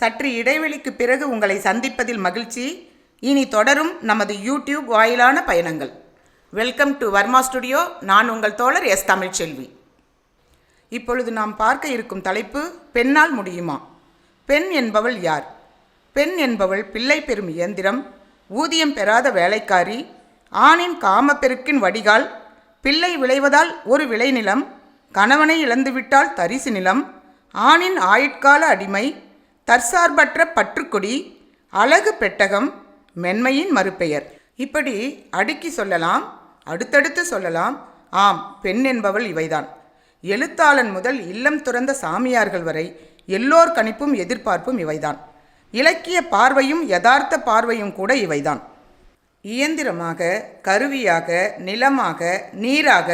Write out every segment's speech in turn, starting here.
சற்று இடைவெளிக்கு பிறகு உங்களை சந்திப்பதில் மகிழ்ச்சி. இனி தொடரும் நமது யூடியூப் வாயிலான பயணங்கள். Welcome to Varma studio. நான் உங்கள் தோழர் எஸ் தமிழ்ச்செல்வி. இப்பொழுது நாம் பார்க்க இருக்கும் தலைப்பு, பெண்ணால் முடியுமா? பெண் என்பவள் யார்? பெண் என்பவள் பிள்ளை பெறும் இயந்திரம், ஊதியம் பெறாத வேலைக்காரி, ஆணின் காமப்பெருக்கின் வடிகால், பிள்ளை விளைவதால் ஒரு விளைநிலம், கணவனை இழந்துவிட்டால் தரிசு நிலம், ஆணின் ஆயுட்கால அடிமை, தற்சார்பற்ற பற்றுக்கொடி, அழகு பெட்டகம், மென்மையின் மறுபெயர். இப்படி அடுக்கி சொல்லலாம், அடுத்தடுத்து சொல்லலாம். ஆம், பெண் என்பவள் இவைதான். எழுத்தாளன் முதல் இல்லம் துறந்த சாமியார்கள் வரை எல்லோர் கணிப்பும் எதிர்பார்ப்பும் இவைதான். இலக்கிய பார்வையும் யதார்த்த பார்வையும் கூட இவைதான். இயந்திரமாக, கருவியாக, நிலமாக, நீராக,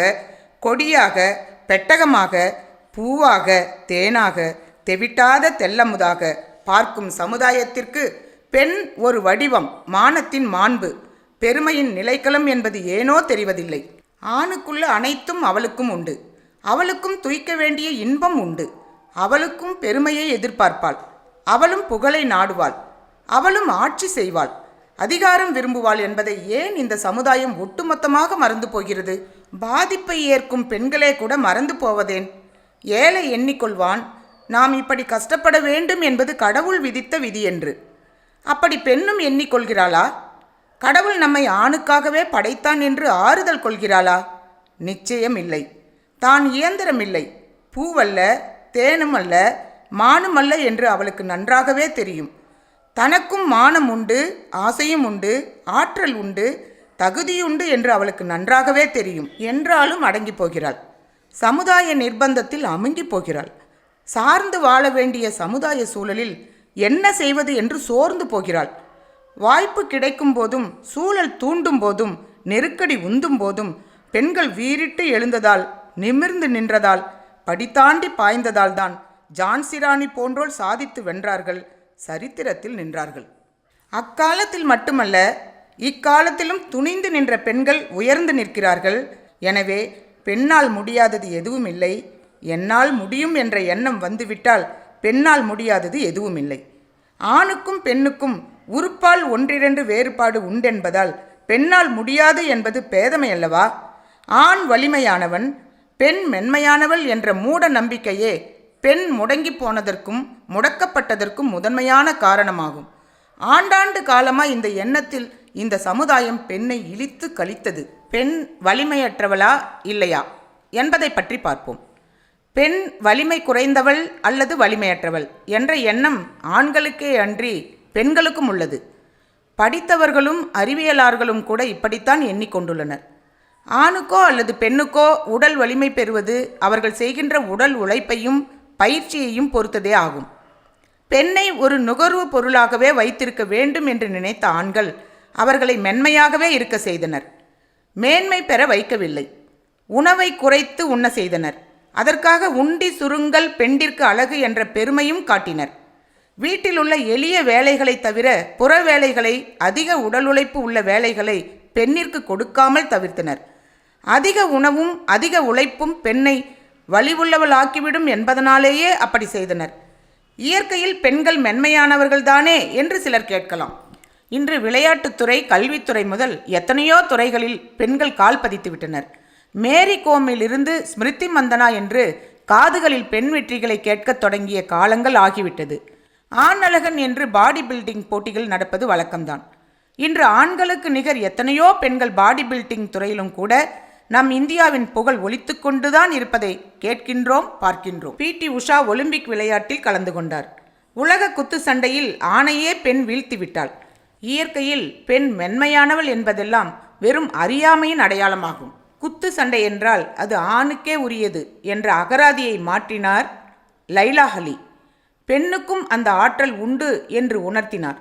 கொடியாக, பெட்டகமாக, பூவாக, தேனாக, தெவிட்டாத தெல்லமுதாக பார்க்கும் சமுதாயத்திற்கு பெண் ஒரு வடிவம், மானத்தின் மாண்பு, பெருமையின் நிலைக்களம் என்பது ஏனோ தெரிவதில்லை. ஆணுக்குள்ள அனைத்தும் அவளுக்கும் உண்டு. அவளுக்கும் துய்க்க வேண்டிய இன்பம் உண்டு. அவளுக்கும் பெருமையை எதிர்பார்ப்பாள். அவளும் புகழை நாடுவாள். அவளும் ஆட்சி செய்வாள், அதிகாரம் விரும்புவாள் என்பதை ஏன் இந்த சமுதாயம் ஒட்டுமொத்தமாக மறந்து போகிறது? பாதிப்பை ஏற்கும் பெண்களே கூட மறந்து போவதேன்? ஏழை எண்ணிக்கொள்வான், நாம் இப்படி கஷ்டப்பட வேண்டும் என்பது கடவுள் விதித்த விதி என்று. அப்படி பெண்ணும் எண்ணிக்கொள்கிறாளா? கடவுள் நம்மை ஆணுக்காகவே படைத்தான் என்று ஆறுதல் கொள்கிறாளா? நிச்சயம் இல்லை. தான் இயந்திரம் இல்லை, பூவல்ல, தேனும் அல்ல, மானும் அல்ல என்று அவளுக்கு நன்றாகவே தெரியும். தனக்கும் மானம் உண்டு, ஆசையும் உண்டு, ஆற்றல் உண்டு, தகுதியுண்டு என்று அவளுக்கு நன்றாகவே தெரியும். என்றாலும் அடங்கி போகிறாள். சமுதாய நிர்பந்தத்தில் அமுங்கி போகிறாள். சார்ந்து வாழ வேண்டிய சமுதாய சூழலில் என்ன செய்வது என்று சோர்ந்து போகிறாள். வாய்ப்பு கிடைக்கும் போதும், சூழல் தூண்டும் போதும், நெருக்கடி உந்தும் போதும் பெண்கள் வீறிட்டு எழுந்ததால், நிமிர்ந்து நின்றதால், படித்தாண்டி பாய்ந்ததால் தான் ஜான்சி ராணி போன்றோர் சாதித்து வென்றார்கள், சரித்திரத்தில் நின்றார்கள். அக்காலத்தில் மட்டுமல்ல, இக்காலத்திலும் துணிந்து நின்ற பெண்கள் உயர்ந்து நிற்கிறார்கள். எனவே பெண்ணால் முடியாதது எதுவும் இல்லை. என்னால் முடியும் என்ற எண்ணம் வந்துவிட்டால் பெண்ணால் முடியாதது எதுவும் இல்லை. ஆணுக்கும் பெண்ணுக்கும் உறுப்பால் ஒன்றிரண்டு வேறுபாடு உண்டென்பதால் பெண்ணால் முடியாது என்பது பேதமை அல்லவா? ஆண் வலிமையானவன், பெண் மென்மையானவள் என்ற மூட நம்பிக்கையே பெண் முடங்கி போனதற்கும் முடக்கப்பட்டதற்கும் முதன்மையான காரணமாகும். ஆண்டாண்டு காலமாக இந்த எண்ணத்தில் இந்த சமுதாயம் பெண்ணை இழித்து கழித்தது. பெண் வலிமையற்றவளா இல்லையா என்பதை பற்றி பார்ப்போம். பெண் வலிமை குறைந்தவள் அல்லது வலிமையற்றவள் என்ற எண்ணம் ஆண்களுக்கே அன்றி பெண்களுக்கும் உள்ளது. படித்தவர்களும் அறிவியலாளர்களும் கூட இப்படித்தான் எண்ணிக்கொண்டுள்ளனர். ஆணுக்கோ அல்லது பெண்ணுக்கோ உடல் வலிமை பெறுவது அவர்கள் செய்கின்ற உடல் உழைப்பையும் பயிற்சியையும் பொறுத்ததே ஆகும். பெண்ணை ஒரு நுகர்வு பொருளாகவே வைத்திருக்க வேண்டும் என்று நினைத்த ஆண்கள் அவர்களை மென்மையாகவே இருக்க செய்தனர். மேன்மை பெற வைக்கவில்லை, உணவை குறைத்து உண்ண செய்தனர். அதற்காக உண்டி சுருங்கல் பெண்டிற்கு அழகு என்ற பெருமையும் காட்டினர். வீட்டில் உள்ள எளிய வேலைகளை தவிர புற வேலைகளை, அதிக உடல் உழைப்பு உள்ள வேலைகளை பெண்ணிற்கு கொடுக்காமல் தவிர்த்தனர். அதிக உணவும் அதிக உழைப்பும் பெண்ணை வலிவுள்ளவளாக்கிவிடும் என்பதனாலேயே அப்படி செய்தனர். இயற்கையில் பெண்கள் மென்மையானவர்கள்தானே என்று சிலர் கேட்கலாம். இன்று விளையாட்டுத்துறை, கல்வித்துறை முதல் எத்தனையோ துறைகளில் பெண்கள் கால் பதித்து விட்டனர். மேரி கோமிலிருந்து ஸ்மிருதி மந்தனா என்று காதுகளில் பெண் வெற்றிகளை கேட்கத் தொடங்கிய காலங்கள் ஆகிவிட்டது. ஆணழகன் என்று பாடி பில்டிங் போட்டிகள் நடப்பது வழக்கம்தான். இன்று ஆண்களுக்கு நிகர் எத்தனையோ பெண்கள் பாடி பில்டிங் துறையிலும் கூட நம் இந்தியாவின் புகழ் ஒலித்து கொண்டுதான் இருப்பதை கேட்கின்றோம், பார்க்கின்றோம். PT உஷா ஒலிம்பிக் விளையாட்டில் கலந்து கொண்டார். உலக குத்து சண்டையில் ஆணையே பெண் வீழ்த்தி விட்டாள். இயற்கையில் பெண் மென்மையானவள் என்பதெல்லாம் வெறும் அறியாமையின் அடையாளமாகும். குத்து சண்டை என்றால் அது ஆணுக்கே உரியது என்ற அகராதியை மாற்றினார் லைலா அலி. பெண்ணுக்கும் அந்த ஆற்றல் உண்டு என்று உணர்த்தினார்.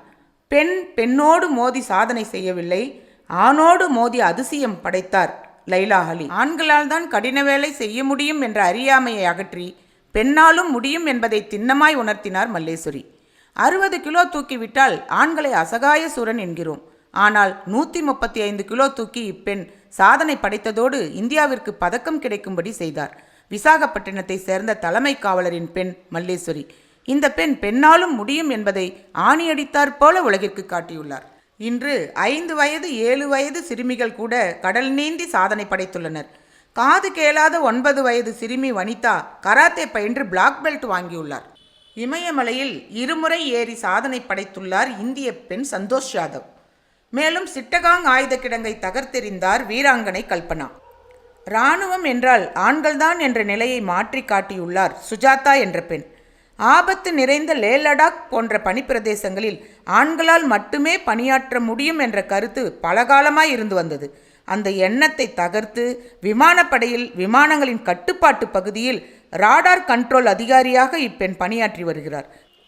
பெண் பெண்ணோடு மோதி சாதனை செய்யவில்லை, ஆணோடு மோதி அதிசயம் படைத்தார் லைலா அலி. ஆண்களால் தான் கடின வேலை செய்ய முடியும் என்ற அறியாமையை அகற்றி பெண்ணாலும் முடியும் என்பதை திண்ணமாய் உணர்த்தினார் மல்லேஸ்வரி. 60 கிலோ தூக்கிவிட்டால் ஆண்களை அசகாய சூரன் என்கிறோம். ஆனால் 135 கிலோ தூக்கி இப்பெண் சாதனை படைத்ததோடு இந்தியாவிற்கு பதக்கம் கிடைக்கும்படி செய்தார். விசாகப்பட்டினத்தை சேர்ந்த தலைமை காவலரின் பெண் மல்லேஸ்வரி. இந்த பெண் பெண்ணாலும் முடியும் என்பதை ஆணியடித்தாற் போல உலகிற்கு காட்டியுள்ளார். இன்று 5 வயது 7 வயது சிறுமிகள் கூட கடல் நீந்தி சாதனை படைத்துள்ளனர். காது கேளாத 9 வயது சிறுமி வனிதா கராத்தே பயின்று பிளாக் பெல்ட் வாங்கியுள்ளார். இமயமலையில் 2 முறை ஏறி சாதனை படைத்துள்ளார் இந்திய பெண் சந்தோஷ் யாதவ். மேலும் சிட்டகாங் ஆயுத கிடங்கை தகர்த்தெறிந்தார் வீராங்கனை கல்பனா. இராணுவம் என்றால் ஆண்கள்தான் என்ற நிலையை மாற்றி காட்டியுள்ளார் சுஜாதா என்ற பெண். ஆபத்து நிறைந்த லே லடாக் போன்ற பனிப்பிரதேசங்களில் ஆண்களால் மட்டுமே பணியாற்ற முடியும் என்ற கருத்து பலகாலமாய் இருந்து வந்தது. அந்த எண்ணத்தை தகர்த்து விமானப்படையில் விமானங்களின் கட்டுப்பாட்டு பகுதியில் ராடார் கண்ட்ரோல் அதிகாரியாக இப்பெண் பணியாற்றி வருகிறார்.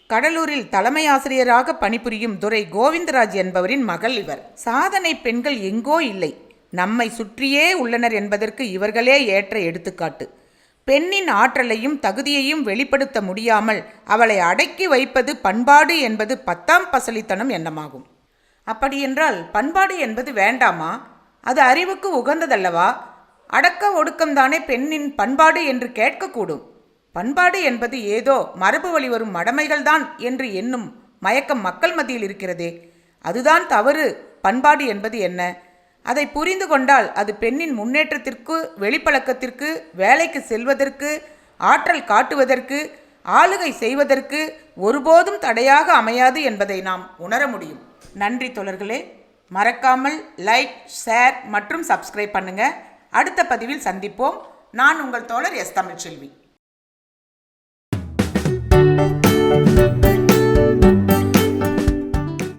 கடலூரில் தலைமை ஆசிரியராக பணிபுரியும் துரை கோவிந்தராஜ் என்பவரின் மகள் இவர். சாதனை பெண்கள் எங்கோ இல்லை, நம்மை சுற்றியே உள்ளனர் என்பதற்கு இவர்களே ஏற்ற எடுத்துக்காட்டு. பெண்ணின் ஆற்றலையும் தகுதியையும் வெளிப்படுத்த முடியாமல் அவளை அடக்கி வைப்பது பண்பாடு என்பது 10ஆம் பசலித்தனம் எண்ணமாகும். அப்படியென்றால் பண்பாடு என்பது வேண்டாமா? அது அறிவுக்கு உகந்ததல்லவா? அடக்க ஒடுக்கம்தானே பெண்ணின் பண்பாடு என்று கேட்கக்கூடும். பண்பாடு என்பது ஏதோ மரபு வழி வரும் மடமைகள்தான் என்று எண்ணும் மயக்கம் மக்கள் மத்தியில் இருக்கிறதே, அதுதான் தவறு. பண்பாடு என்பது என்ன? அதை புரிந்து கொண்டால் அது பெண்ணின் முன்னேற்றத்திற்கு, வெளிப்பழக்கத்திற்கு, வேலைக்கு செல்வதற்கு, ஆற்றல் காட்டுவதற்கு, ஆளுகை செய்வதற்கு ஒருபோதும் தடையாக அமையாது என்பதை நாம் உணர முடியும். நன்றி தோழர்களே. மறக்காமல் லைக், ஷேர் மற்றும் சப்ஸ்கிரைப் பண்ணுங்க. அடுத்த பதிவில் சந்திப்போம். நான் உங்கள் தோழர் எஸ் தமிழ்ச்செல்வி.